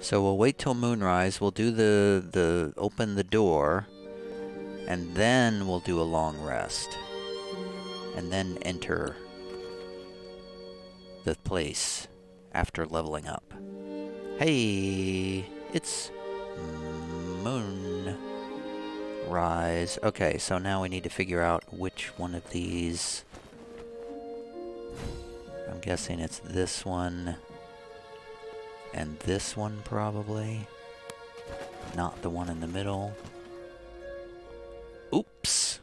So we'll wait till moonrise, we'll do the open the door, and then we'll do a long rest. And then enter the place after leveling up. Hey, it's moonrise. Okay, so now we need to figure out which one of these. I'm guessing it's this one and this one probably. Not the one in the middle. Oops.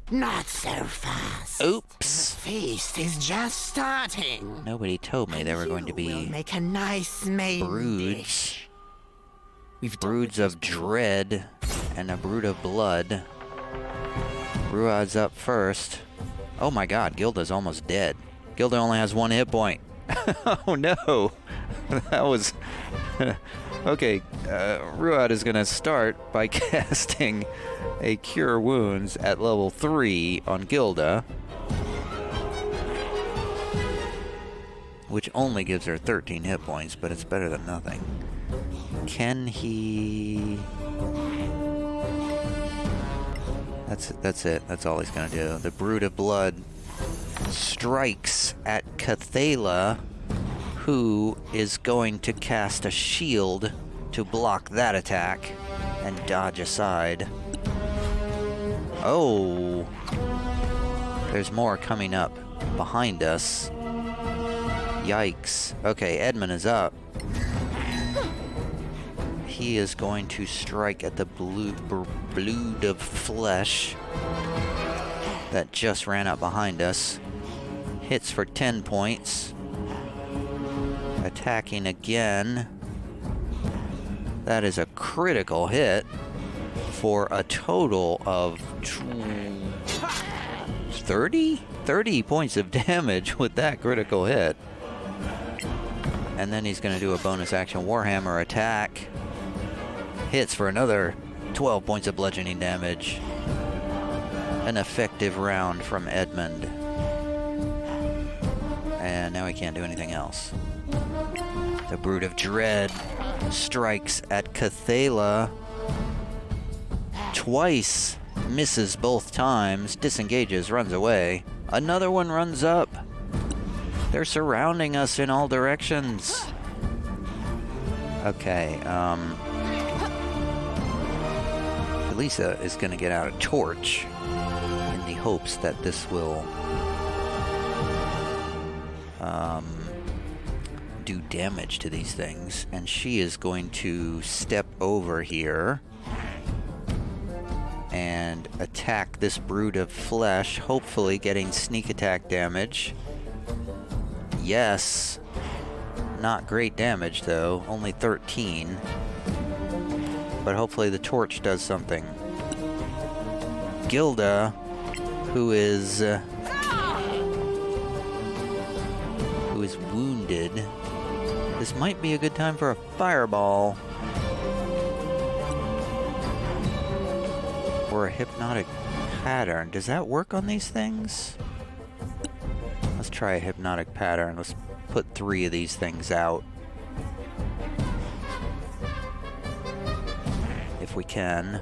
Not so fast. Oops. The feast is just starting. Nobody told me there were going to We'll be make a nice main broods. dish. We've Broods of dread and a brood of blood. Ruad's up first. Oh my god, Gilda's almost dead. Gilda only has 1 hit point. Oh no! That was... Okay, Ruad is gonna start by casting a Cure Wounds at level 3 on Gilda, which only gives her 13 hit points, but it's better than nothing. Can he... That's it. That's all he's gonna do. The Brood of Blood strikes at Cathala, who is going to cast a shield to block that attack and dodge aside. Oh! There's more coming up behind us. Yikes. Okay, Edmund is up. He is going to strike at the blood of flesh that just ran up behind us. Hits for 10 points. Attacking again. That is a critical hit for a total of 30? 30 points of damage with that critical hit. And then he's going to do a bonus action Warhammer attack. Hits for another 12 points of bludgeoning damage. An effective round from Edmund. And now he can't do anything else. The Brood of Dread strikes at Cathala. Twice. Misses both times. Disengages, runs away. Another one runs up. They're surrounding us in all directions. Okay, Lisa is going to get out a torch in the hopes that this will do damage to these things. And she is going to step over here and attack this brood of flesh, hopefully getting sneak attack damage. Yes. Not great damage, though. Only 13. But hopefully the torch does something. Gilda, who is wounded. This might be a good time for a fireball. Or a hypnotic pattern. Does that work on these things? Let's try a hypnotic pattern. Let's put 3 of these things out. If we can.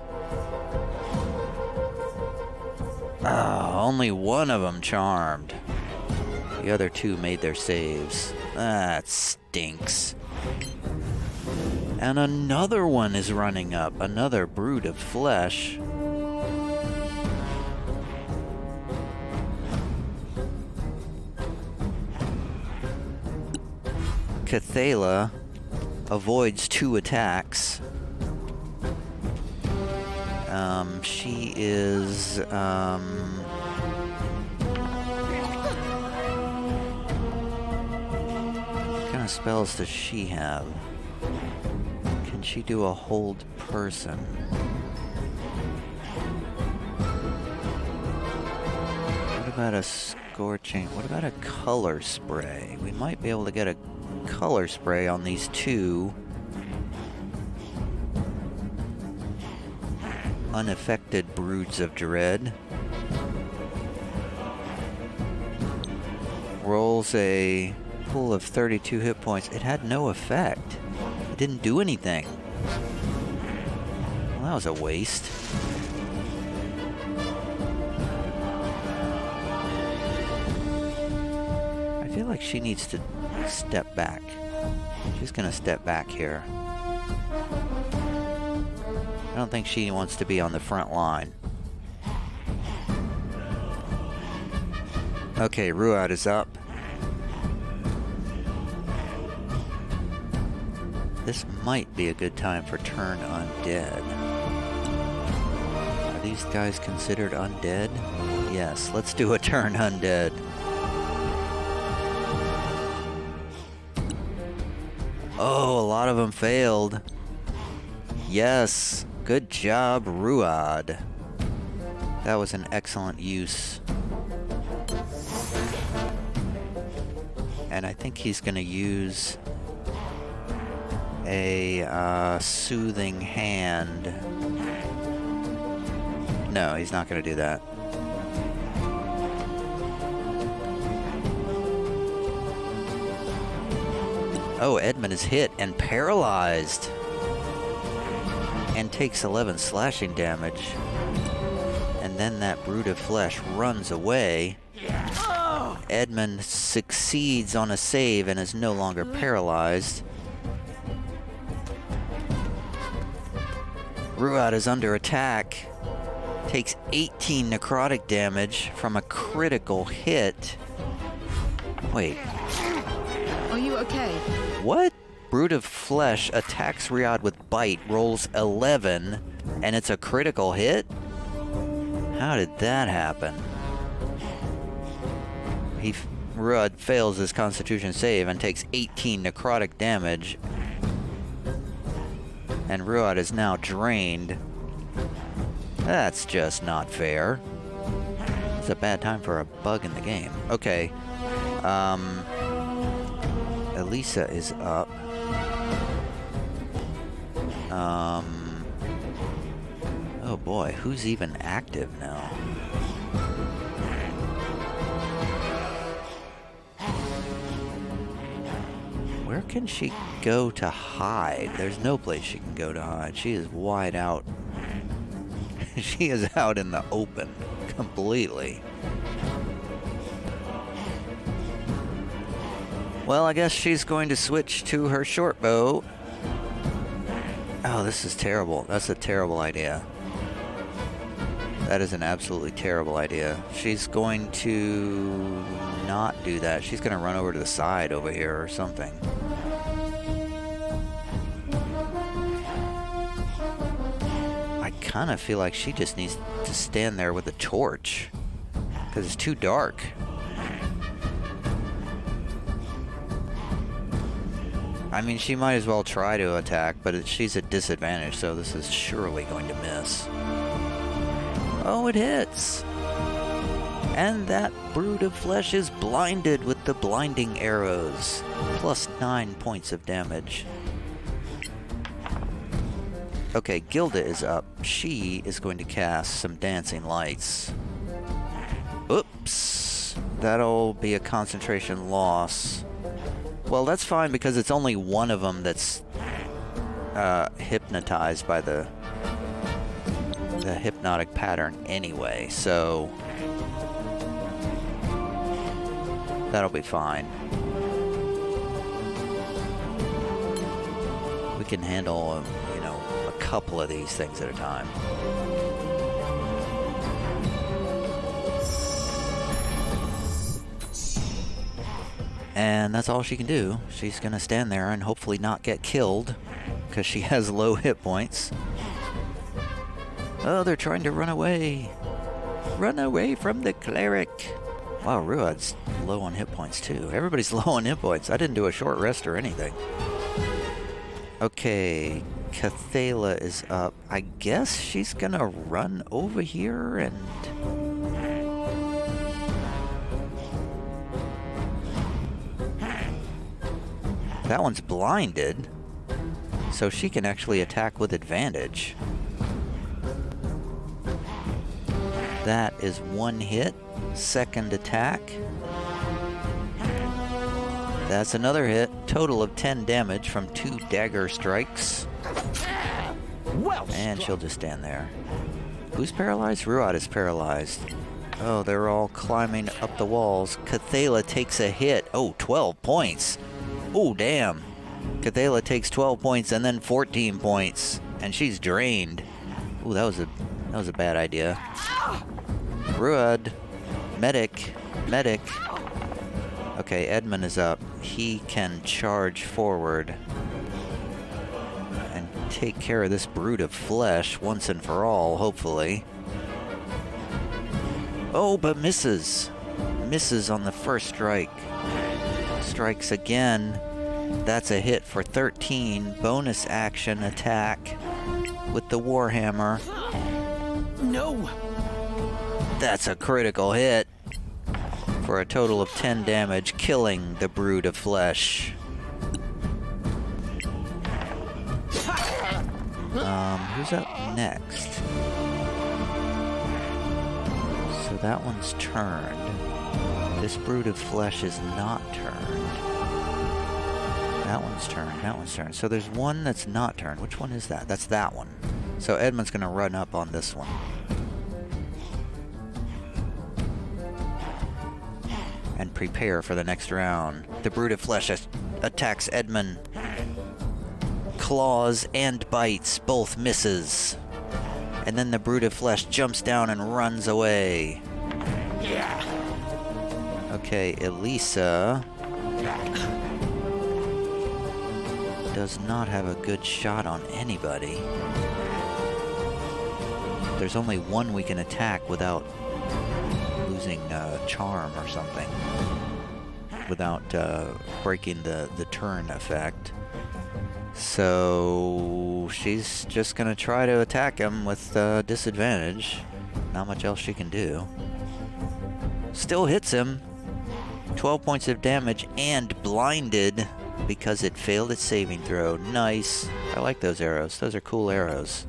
Oh, only one of them charmed. The other 2 made their saves. That stinks. And another one is running up. Another brood of flesh. Cathala avoids 2 attacks. She is, what kind of spells does she have? Can she do a hold person? What about a scorching? What about a color spray? We might be able to get a color spray on these 2. unaffected broods of dread. Rolls a pool of 32 hit points. It had no effect. It didn't do anything. Well, that was a waste. I feel like she needs to step back. She's gonna step back here. I don't think she wants to be on the front line. Okay, Ruad is up. This might be a good time for turn undead. Are these guys considered undead? Yes, let's do a turn undead. Oh, a lot of them failed. Yes, good job, Ruad. That was an excellent use. And I think he's going to use a soothing hand. No, he's not going to do that. Oh, Edmund is hit and paralyzed. And takes 11 slashing damage. And then that brood of flesh runs away. Edmund succeeds on a save and is no longer paralyzed. Ruad is under attack. Takes 18 necrotic damage from a critical hit. Wait. Are you okay? What? Brood of Flesh attacks Ruad with Bite, rolls 11, and it's a critical hit? How did that happen? Ruad fails his Constitution save and takes 18 necrotic damage. And Ruad is now drained. That's just not fair. It's a bad time for a bug in the game. Okay. Elisa is up. Oh boy, who's even active now? Where can she go to hide? There's no place she can go to hide. She is wide out. She is out in the open completely. Well, I guess she's going to switch to her short bow. Oh, this is terrible. That's a terrible idea. That is an absolutely terrible idea. She's going to not do that. She's going to run over to the side over here or something. I kind of feel like she just needs to stand there with a torch because it's too dark. I mean, she might as well try to attack, but she's at disadvantage, so this is surely going to miss. Oh, it hits! And that brood of flesh is blinded with the blinding arrows. Plus 9 points of damage. Okay, Gilda is up. She is going to cast some dancing lights. Oops! That'll be a concentration loss. Well, that's fine because it's only one of them that's hypnotized by the hypnotic pattern anyway, so that'll be fine. We can handle, a couple of these things at a time. And that's all she can do. She's gonna stand there and hopefully not get killed because she has low hit points. Oh, they're trying to run away. Run away from the cleric. Wow, Ruad's low on hit points too. Everybody's low on hit points. I didn't do a short rest or anything. Okay, Cathala is up. I guess she's gonna run over here and... That one's blinded, so she can actually attack with advantage. That is one hit. Second attack. That's another hit. Total of 10 damage from 2 dagger strikes. Well, And she'll just stand there. Who's paralyzed? Ruad is paralyzed. Oh, they're all climbing up the walls. Cathala takes a hit. Oh, 12 points. Oh, damn. Cathala takes 12 points and then 14 points. And she's drained. Ooh, that was a bad idea. Ruad. Medic. Medic. Okay, Edmund is up. He can charge forward and take care of this brood of flesh once and for all, hopefully. Oh, but misses. Misses on the first strike. Strikes again. That's a hit for 13. Bonus action attack with the Warhammer. no. That's a critical hit for a total of 10 damage, killing the brood of flesh. Who's up next? So that one's turned. This brood of flesh is not turned. That one's turned. That one's turned. So there's one that's not turned. Which one is that? That's that one. So Edmund's gonna run up on this one. And prepare for the next round. The brood of flesh attacks Edmund. Claws and bites, both misses. And then the brood of flesh jumps down and runs away. Yeah. Okay, Elisa does not have a good shot on anybody. There's only one we can attack without losing charm or something. Without breaking the turn effect. So she's just gonna try to attack him with disadvantage. Not much else she can do. Still hits him. 12 points of damage and blinded because it failed its saving throw. Nice. I like those arrows. Those are cool arrows.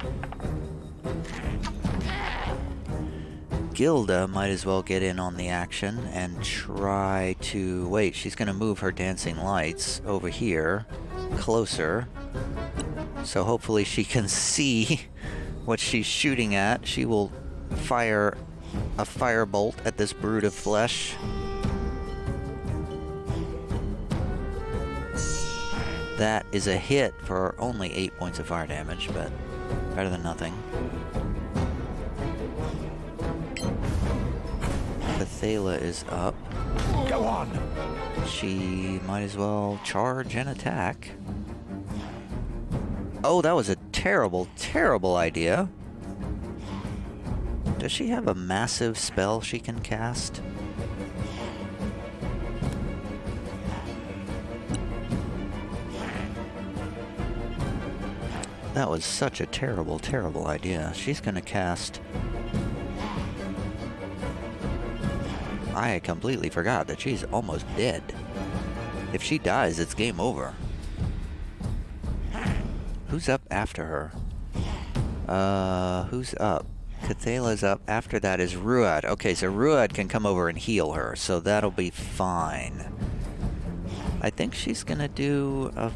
Gilda might as well get in on the action and try to... Wait, she's going to move her dancing lights over here, closer. So hopefully she can see what she's shooting at. She will fire a firebolt at this brood of flesh. That is a hit for only 8 points of fire damage, but better than nothing. Cathala is up. Go on. She might as well charge and attack. Oh, that was a terrible, terrible idea. Does she have a massive spell she can cast? That was such a terrible, terrible idea. She's gonna cast... I completely forgot that she's almost dead. If she dies, it's game over. Who's up after her? Who's up? Cathala's up. After that is Ruad. Okay, so Ruad can come over and heal her, so that'll be fine. I think she's gonna do a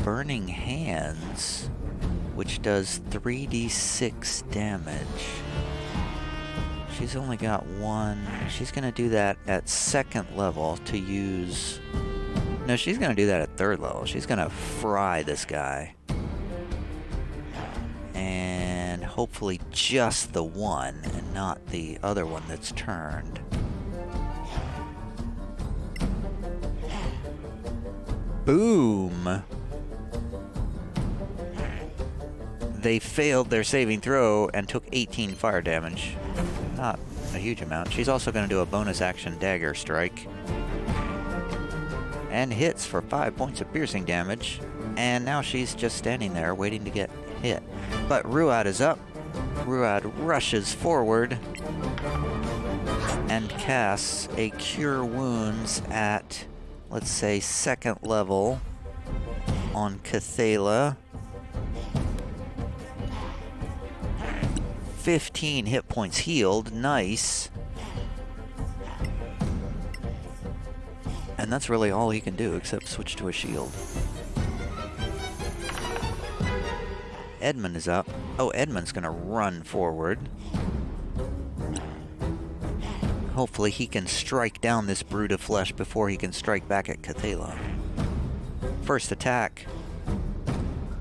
Burning Hands, which does 3d6 damage. She's only got one. She's gonna do that at second level to use... No, she's gonna do that at third level. She's gonna fry this guy. And hopefully just the one and not the other one that's turned. Boom! They failed their saving throw and took 18 fire damage. Not a huge amount. She's also going to do a bonus action dagger strike. And hits for 5 points of piercing damage. And now she's just standing there waiting to get hit. But Ruad is up. Ruad rushes forward and casts a Cure Wounds at, let's say, second level on Cathala. 15 hit points healed. Nice. And that's really all he can do except switch to a shield. Edmund is up. Oh, Edmund's gonna run forward. Hopefully he can strike down this brood of flesh before he can strike back at Cathala. First attack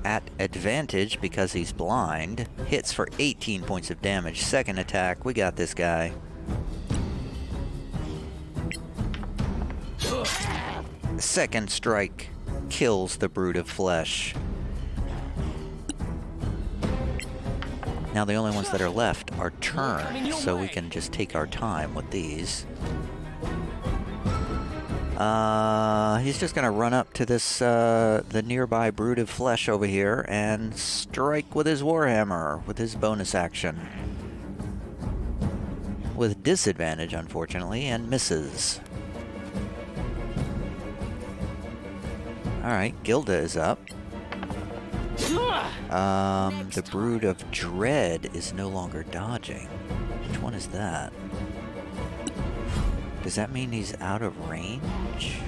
at advantage because he's blind. Hits for 18 points of damage. Second attack, we got this guy. Second strike kills the brood of flesh. Now the only ones that are left are turned, so we can just take our time with these. He's just gonna run up to this, the nearby brood of flesh over here and strike with his warhammer, with his bonus action. With disadvantage, unfortunately, and misses. Alright, Gilda is up. The Brood of Dread is no longer dodging. Which one is that? Does that mean he's out of range?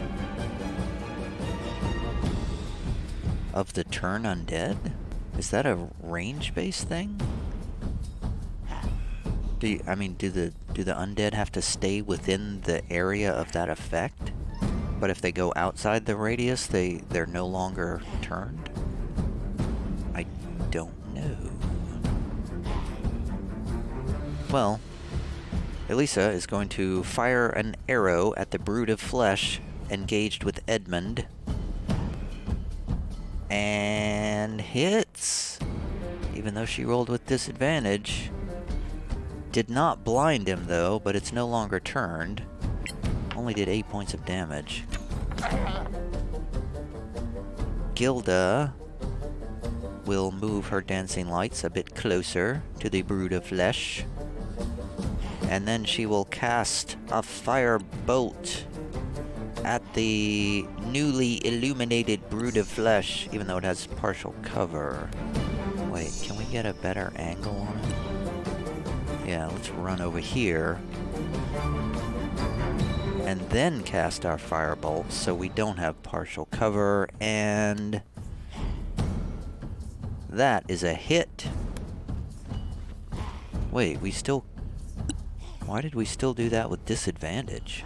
Of the turn undead? Is that a range-based thing? Do the undead have to stay within the area of that effect? But if they go outside the radius, they're no longer turned? I don't know. Well, Elisa is going to fire an arrow at the brood of flesh engaged with Edmund. And hits! Even though she rolled with disadvantage. Did not blind him though, but it's no longer turned. Only did 8 points of damage. Gilda will move her dancing lights a bit closer to the brood of flesh. And then she will cast a fire bolt at the newly illuminated brood of flesh, even though it has partial cover. Wait, can we get a better angle on it? Yeah, let's run over here. And then cast our firebolt so we don't have partial cover, and that is a hit. Wait, we still... Why did we still do that with disadvantage?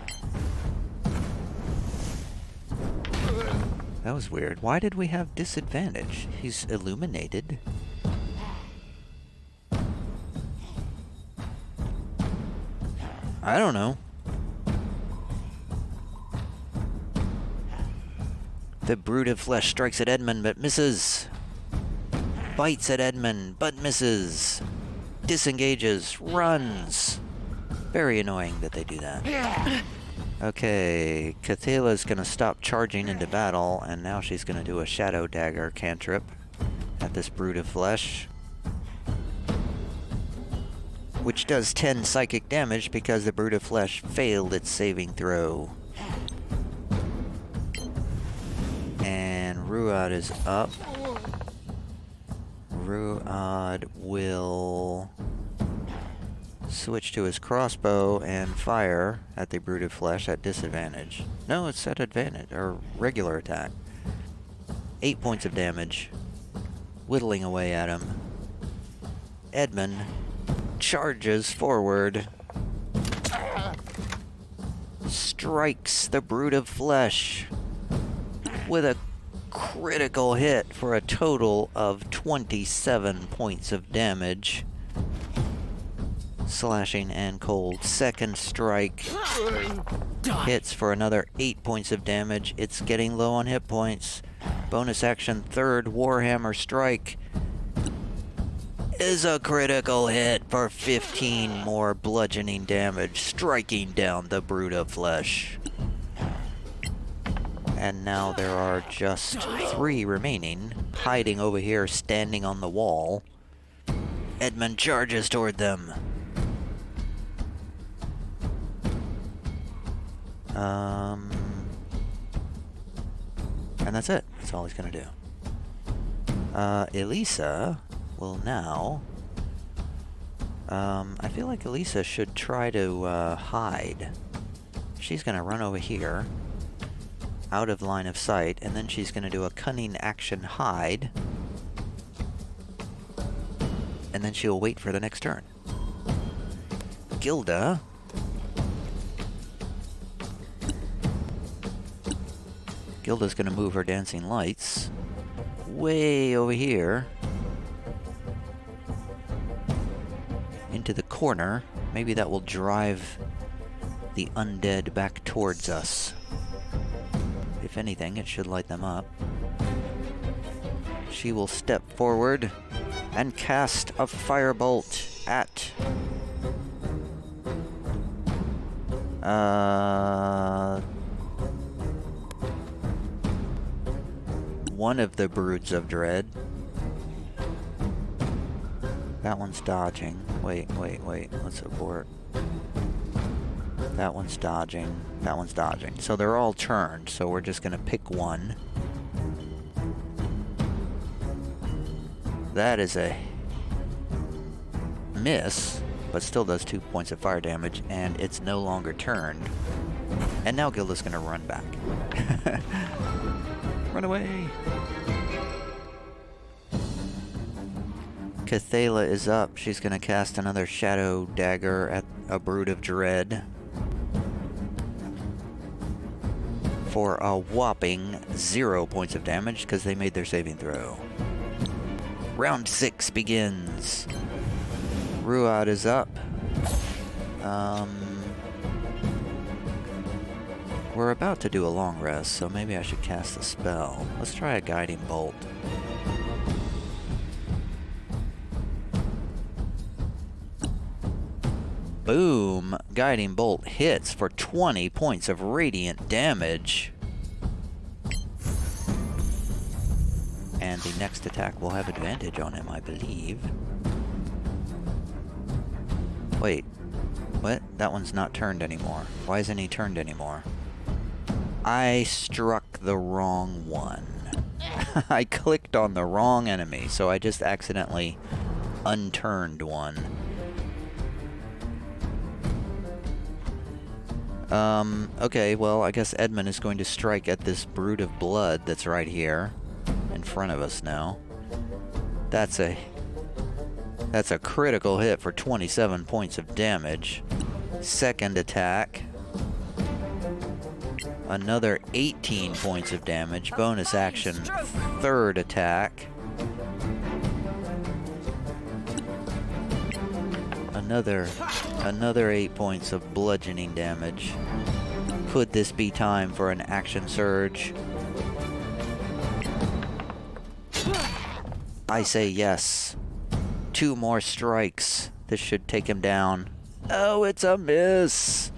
That was weird. Why did we have disadvantage? He's illuminated. I don't know. The brood of flesh strikes at Edmund but misses. Bites at Edmund but misses. Disengages. Runs. Very annoying that they do that. Okay, Cathala's gonna stop charging into battle, and now she's gonna do a Shadow Dagger cantrip at this brood of flesh. Which does 10 psychic damage because the brood of flesh failed its saving throw. And Ruad is up. Ruad will switch to his crossbow and fire at the brood of flesh at disadvantage. No, it's at advantage, or regular attack. 8 points of damage. Whittling away at him. Edmund charges forward. Strikes the brood of flesh with a critical hit for a total of 27 points of damage. Slashing and cold. Second strike hits for another 8 points of damage. It's getting low on hit points. Bonus action, third Warhammer strike is a critical hit for 15 more bludgeoning damage, striking down the brood of flesh. And now there are just 3 remaining, hiding over here, standing on the wall. Edmund charges toward them. And that's it. That's all he's gonna do. Elisa will now I feel like Elisa should try to hide. She's gonna run over here, out of line of sight, and then she's gonna do a cunning action hide. And then she'll wait for the next turn. Gilda. Gilda's gonna move her dancing lights way over here. Into the corner. Maybe that will drive the undead back towards us. If anything, it should light them up. She will step forward and cast a firebolt at one of the Broods of Dread. That one's dodging. Wait. Let's abort. That one's dodging. That one's dodging. So they're all turned, so we're just gonna pick one. That is a miss, but still does 2 points of fire damage, and it's no longer turned. And now Gilda's gonna run back. Run away! Cathala is up. She's gonna cast another Shadow Dagger at a Brood of Dread. For a whopping 0 points of damage, because they made their saving throw. Round 6 begins. Ruad is up. We're about to do a long rest, so maybe I should cast a spell. Let's try a Guiding Bolt. Boom! Guiding Bolt hits for 20 points of radiant damage. And the next attack will have advantage on him, I believe. Wait. What? That one's not turned anymore. Why isn't he turned anymore? I struck the wrong one. I clicked on the wrong enemy, so I just accidentally unturned one. Okay, well, I guess Edmund is going to strike at this Brood of Blood that's right here in front of us now. That's a critical hit for 27 points of damage. Second attack. Another 18 points of damage. Bonus action. Third attack. Another 8 points of bludgeoning damage. Could this be time for an action surge? I say yes. 2 more strikes. This should take him down. Oh, it's a miss!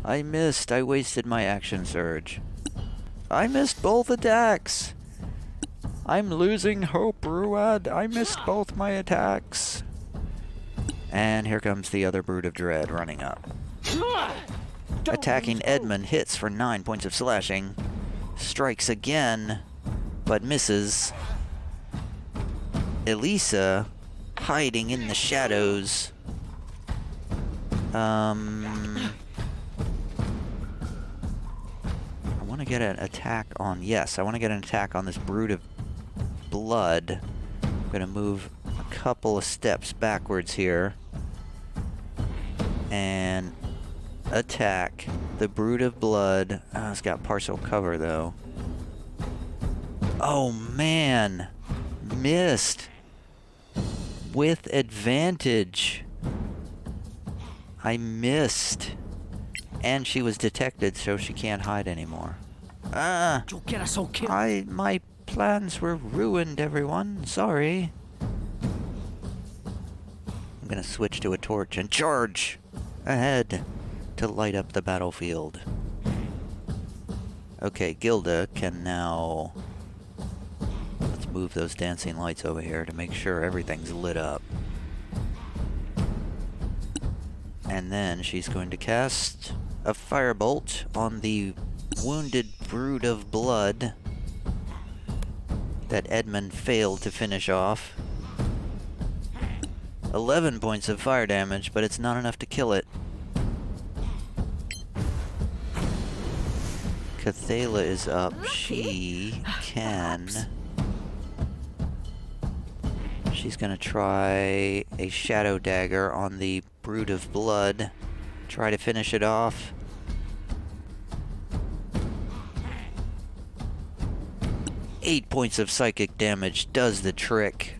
I missed. I wasted my action surge. I missed both attacks! I'm losing hope, Ruad. I missed both my attacks. And here comes the other Brood of Dread running up. Attacking Edmund hits for 9 points of slashing. Strikes again, but misses. Elisa, hiding in the shadows. I want to get an attack on... Yes, I want to get an attack on this Brood of Blood. I'm going to move a couple of steps backwards here. And attack the Brood of Blood. Oh, it's got partial cover, though. Oh, man. Missed. With advantage. I missed. And she was detected, so she can't hide anymore. You'll get us all killed. My plans were ruined, everyone. Sorry. I'm gonna switch to a torch and charge ahead to light up the battlefield. Okay, Gilda can now... Let's move those dancing lights over here to make sure everything's lit up. And then she's going to cast a firebolt on the wounded Brood of Blood that Edmund failed to finish off. 11 points of fire damage, but it's not enough to kill it. Cathala is up. She can... She's gonna try a Shadow Dagger on the Brood of Blood. Try to finish it off. Eight points of psychic damage does the trick.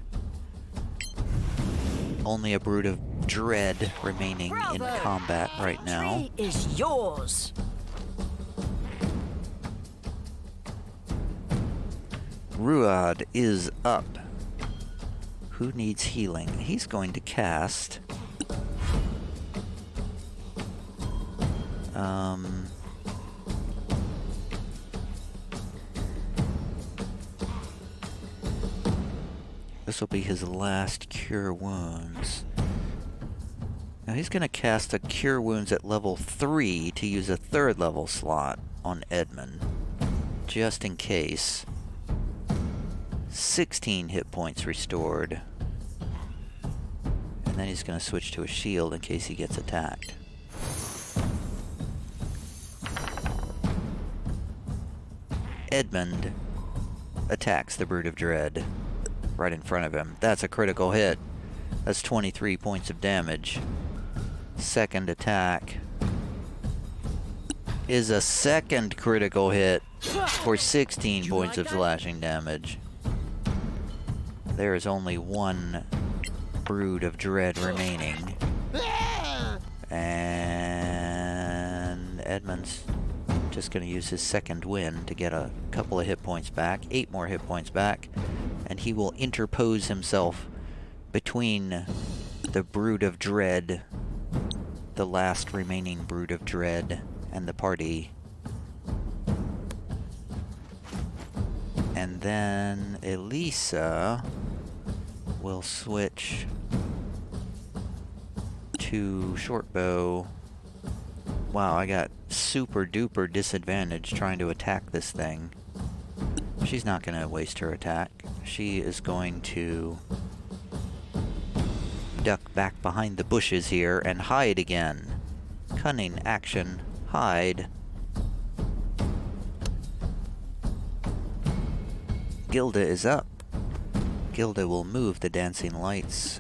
Only a Brood of Dread remaining in combat right now. Is yours. Ruad is up. Who needs healing? He's going to cast... This will be his last Cure Wounds. Now he's going to cast a Cure Wounds at level 3 to use a 3rd level slot on Edmund. Just in case. 16 hit points restored. And then he's going to switch to a shield in case he gets attacked. Edmund attacks the Brood of Dread right in front of him. That's a critical hit. That's 23 points of damage. Second attack is a second critical hit for 16 points of slashing damage. There is only one Brood of Dread remaining. And Edmund's just going to use his second win to get a couple of hit points back. 8 more hit points back. And he will interpose himself between the Brood of Dread, the last remaining Brood of Dread, and the party. And then Elisa will switch to shortbow. Wow, I got super duper disadvantage trying to attack this thing. She's not going to waste her attack. She is going to duck back behind the bushes here and hide again. Cunning action, hide. Gilda is up. Gilda will move the dancing lights.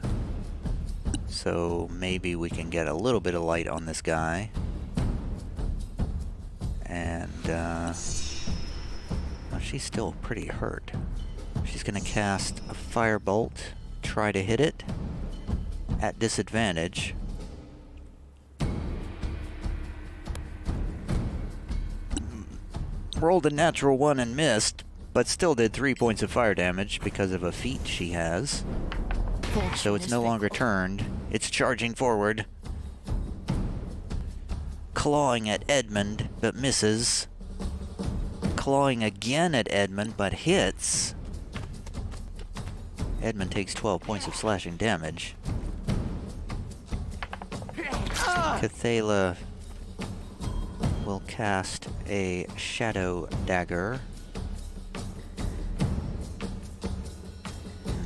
So maybe we can get a little bit of light on this guy. And, well, she's still pretty hurt. She's gonna cast a firebolt, try to hit it at disadvantage. Rolled a natural 1 and missed, but still did 3 points of fire damage because of a feat she has. So it's no longer turned. It's charging forward. Clawing at Edmund, but misses. Clawing again at Edmund, but hits. Edmund takes 12 points of slashing damage. Cathala will cast a Shadow Dagger.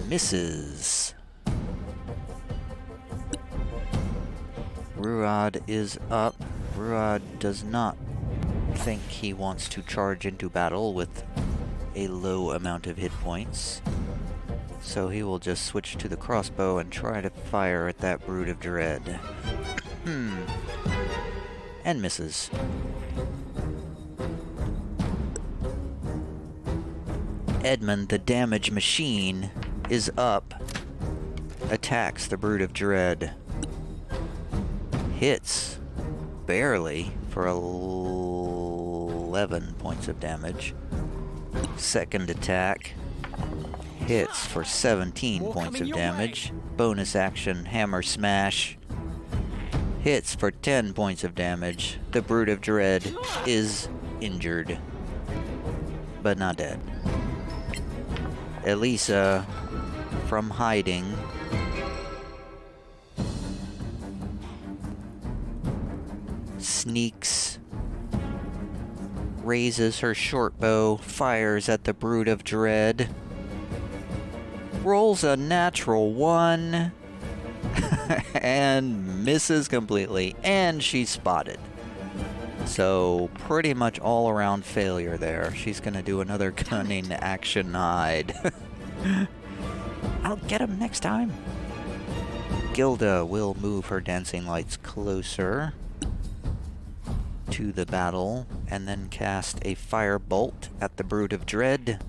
Misses. Ruad is up. Ruad does not think he wants to charge into battle with a low amount of hit points. So he will just switch to the crossbow and try to fire at that Brood of Dread. And misses. Edmund, the damage machine, is up. Attacks the Brood of Dread. Hits. Barely for 11 points of damage. Second attack. Hits for 17 points of damage. Bonus action, hammer smash. Hits for 10 points of damage. The Brood of Dread is injured, but not dead. Elisa, from hiding, sneaks, raises her shortbow, fires at the Brood of Dread, rolls a natural 1. and misses completely, and she's spotted. So pretty much all around failure there. She's gonna do another cunning action hide. I'll get him next time. Gilda will move her dancing lights closer to the battle and then cast a firebolt at the Brood of Dread.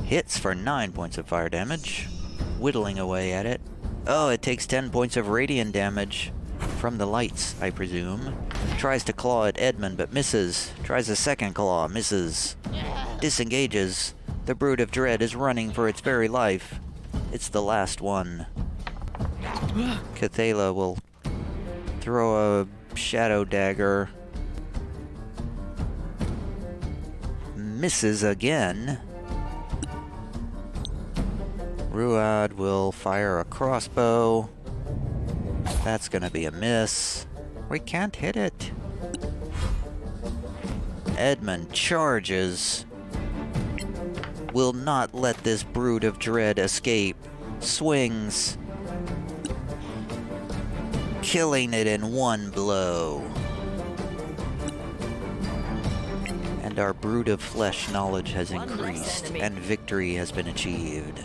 Hits for 9 points of fire damage, whittling away at it. Oh, it takes 10 points of radiant damage from the lights, I presume. Tries to claw at Edmund, but misses. Tries a second claw, misses. Disengages. The Brood of Dread is running for its very life. It's the last one. Cathala will throw a shadow dagger. Misses again. Ruad will fire a crossbow. That's gonna be a miss. We can't hit it. Edmund charges. Will not let this Brood of Dread escape. Swings. Killing it in one blow. And our Brood of Flesh knowledge has increased, and victory has been achieved.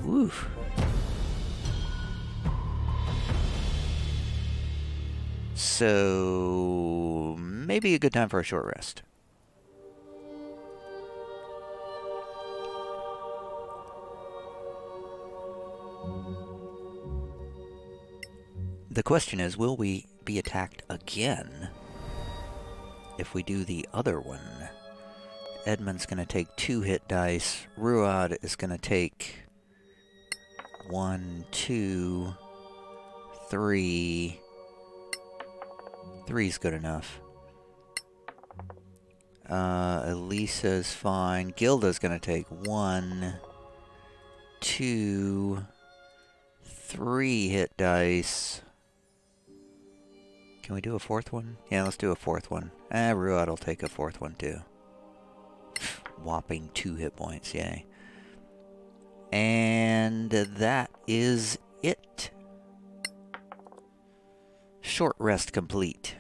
Woof. So, maybe a good time for a short rest. The question is, will we be attacked again if we do the other one? Edmund's going to take 2 hit dice. Ruad is going to take 1, 2, 3. 3's good enough. Elisa's fine. Gilda's going to take 1, 2, 3 hit dice. Can we do a 4th one? Yeah, let's do a 4th one. Ruad will take a 4th one too. Whopping 2 hit points, yay. And that is it. Short rest complete.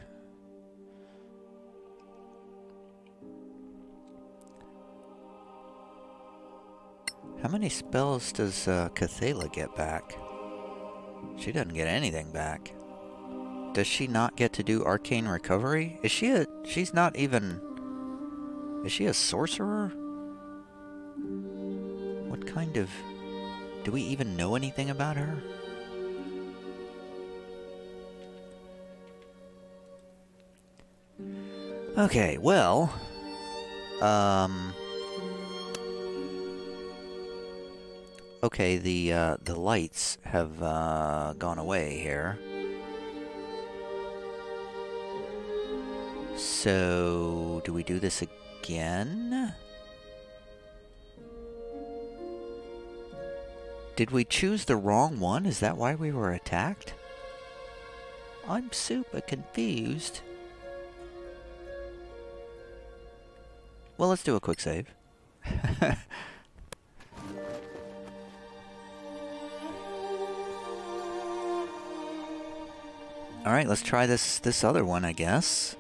How many spells does Cathala get back? She doesn't get anything back. Does she not get to do arcane recovery? Is she a... She's not even... Is she a sorcerer? What kind of... Do we even know anything about her? Okay, well... Okay, the lights have gone away here. So, do we do this again? Did we choose the wrong one? Is that why we were attacked? I'm super confused. Well, let's do a quick save. Alright, let's try this other one, I guess.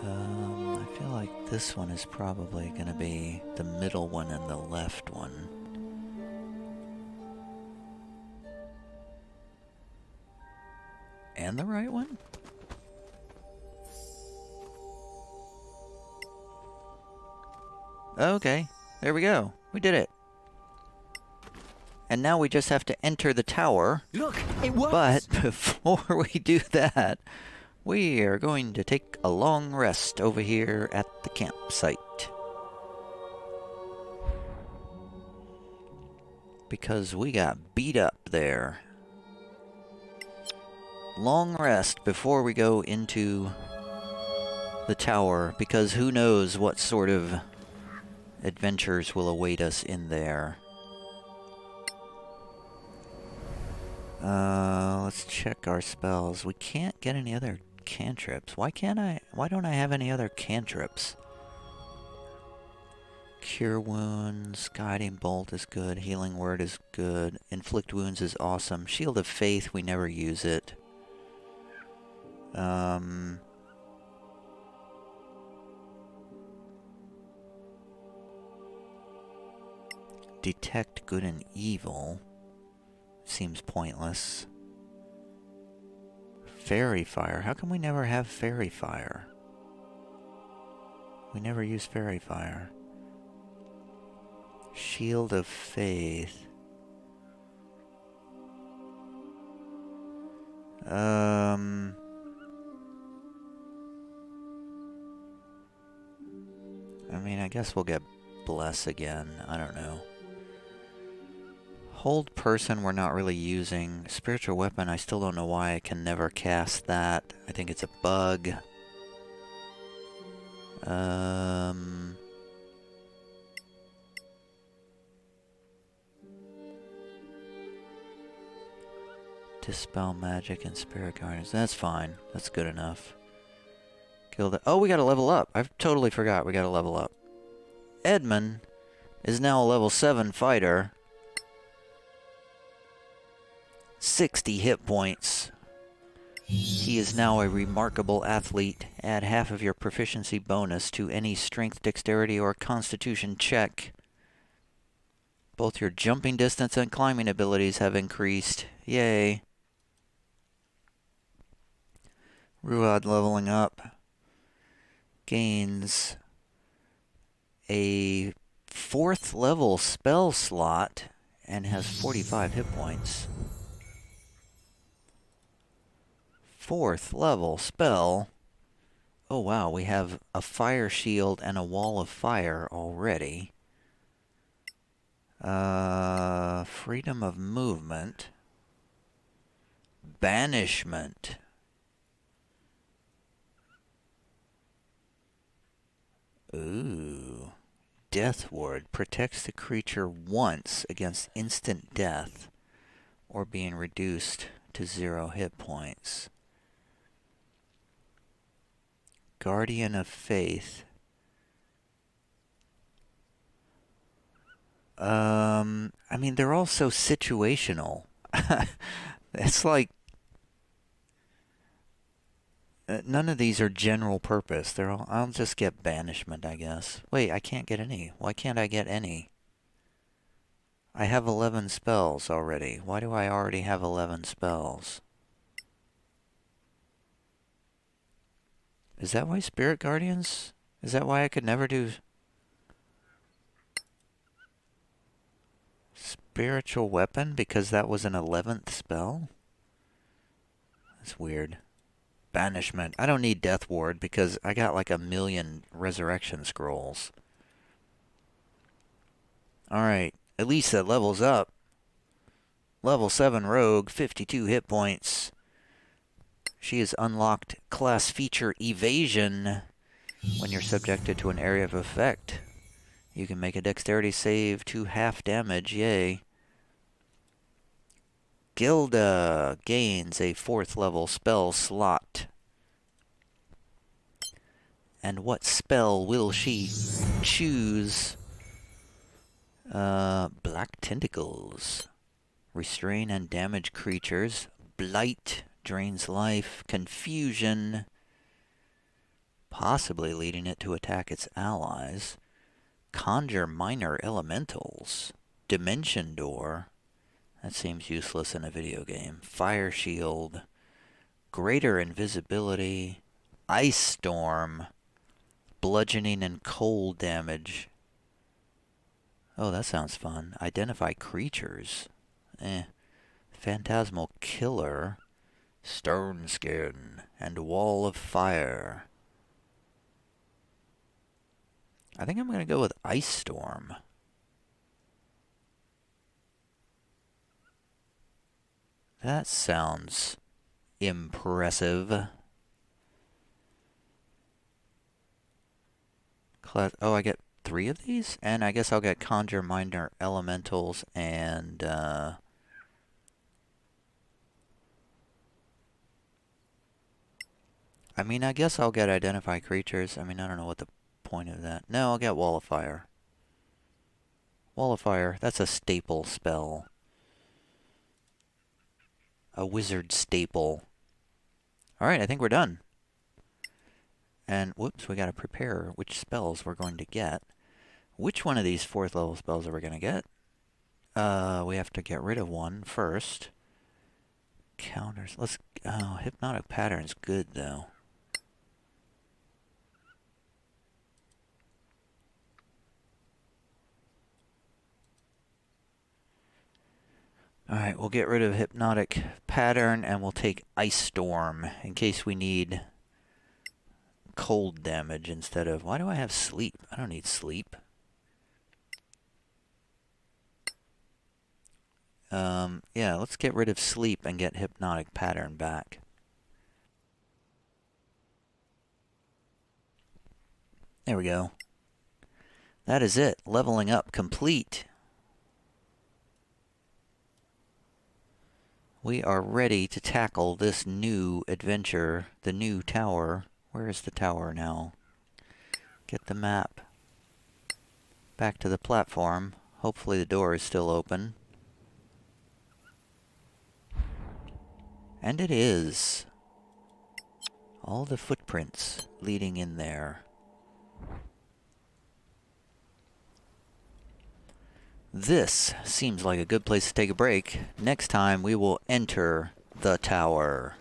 I feel like this one is probably going to be the middle one and the left one. And the right one? Okay, there we go. We did it. And now we just have to enter the tower. Look, it works. But before we do that, we are going to take a long rest over here at the campsite. Because we got beat up there. Long rest before we go into the tower, because who knows what sort of adventures will await us in there. Let's check our spells. We can't get any other cantrips. Why don't I have any other cantrips? Cure wounds, guiding bolt is good, healing word is good, inflict wounds is awesome. Shield of faith, we never use it. Detect good and evil seems pointless. Fairy fire, how come we never have fairy fire? We never use fairy fire. Shield of faith. I mean, I guess we'll get bless again. I don't know. Hold person we're not really using. Spiritual weapon, I still don't know why I can never cast that. I think it's a bug. Dispel magic and spirit guardians. That's fine. That's good enough. Gilda. Oh, we gotta level up. I totally forgot we gotta level up. Edmund is now a level 7 fighter. 60 hit points. He is now a remarkable athlete. Add half of your proficiency bonus to any strength, dexterity, or constitution check. Both your jumping distance and climbing abilities have increased. Yay. Ruad leveling up. Gains a 4th level spell slot and has 45 hit points. 4th level spell. Oh wow, we have a fire shield and a wall of fire already. Freedom of movement. Banishment. Ooh. Death ward. Protects the creature once against instant death or being reduced to 0 hit points. Guardian of Faith. I mean, they're all so situational. It's like none of these are general purpose. They're all. I'll just get banishment, I guess. Wait, I can't get any. Why can't I get any? I have 11 spells already. Why do I already have 11 spells? Is that why Spirit Guardians? Is that why I could never do Spiritual Weapon? Because that was an 11th spell? That's weird. Banishment. I don't need Death Ward because I got like 1,000,000 Resurrection Scrolls. Alright. Elisa levels up. Level 7 Rogue, 52 hit points. She has unlocked class feature Evasion. When you're subjected to an area of effect, you can make a dexterity save to half damage. Yay. Gilda gains a 4th level spell slot. And what spell will she choose? Black Tentacles. Restrain and damage creatures. Blight drains life. Confusion. Possibly leading it to attack its allies. Conjure minor elementals. Dimension Door. That seems useless in a video game. Fire Shield. Greater invisibility. Ice Storm. Bludgeoning and cold damage. Oh, that sounds fun. Identify creatures. Phantasmal Killer. Stone Skin. And Wall of Fire. I think I'm going to go with Ice Storm. That sounds impressive. Oh, I get 3 of these? And I guess I'll get Conjure Minor Elementals and... I mean, I guess I'll get identify creatures. I mean, I don't know what the point of that. No, I'll get Wall of Fire. Wall of Fire, that's a staple spell. A wizard staple. Alright, I think we're done. And, whoops, we gotta prepare which spells we're going to get. Which one of these 4th level spells are we gonna get? We have to get rid of one first. Counters. Let's... Oh, Hypnotic Pattern's good, though. Alright, we'll get rid of Hypnotic Pattern, and we'll take Ice Storm, in case we need cold damage instead of... Why do I have Sleep? I don't need Sleep. Yeah, let's get rid of Sleep and get Hypnotic Pattern back. There we go. That is it. Leveling up complete. We are ready to tackle this new adventure, the new tower. Where is the tower now? Get the map. Back to the platform. Hopefully the door is still open. And it is. All the footprints leading in there. This seems like a good place to take a break. Next time we will enter the tower.